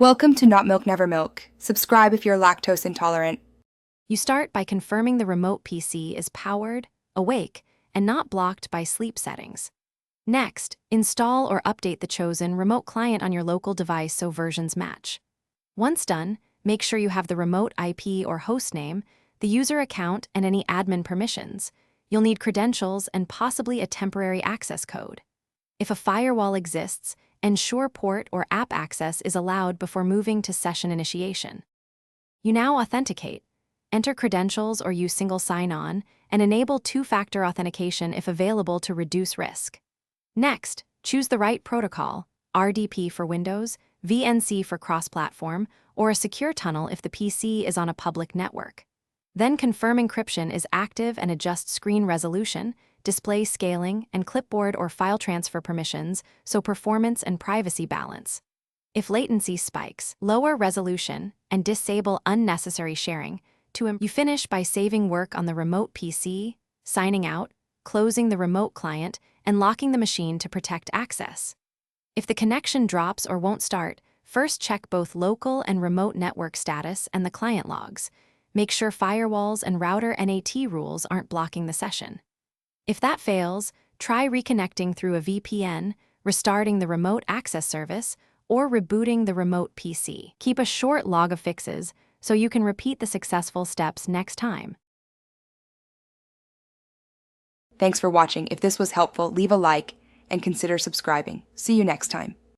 Welcome to Not Milk Never Milk. Subscribe if you're lactose intolerant. You start by confirming the remote PC is powered, awake, and not blocked by sleep settings. Next, install or update the chosen remote client on your local device so versions match. Once done, make sure you have the remote IP or host name, the user account, and any admin permissions. You'll need credentials and possibly a temporary access code. If a firewall exists, ensure port or app access is allowed before moving to session initiation. You now authenticate. Enter credentials or use single sign-on, and enable two-factor authentication if available to reduce risk. Next, choose the right protocol, RDP for Windows, VNC for cross-platform, or a secure tunnel if the PC is on a public network. Then confirm encryption is active and adjust screen resolution, display scaling, and clipboard or file transfer permissions so performance and privacy balance. If latency spikes, lower resolution and disable unnecessary sharing. You finish by saving work on the remote PC, signing out, closing the remote client, and locking the machine to protect access. If the connection drops or won't start, first check both local and remote network status and the client logs. Make sure firewalls and router NAT rules aren't blocking the session. If that fails, try reconnecting through a VPN, restarting the remote access service, or rebooting the remote PC. Keep a short log of fixes so you can repeat the successful steps next time. Thanks for watching. If this was helpful, leave a like and consider subscribing. See you next time.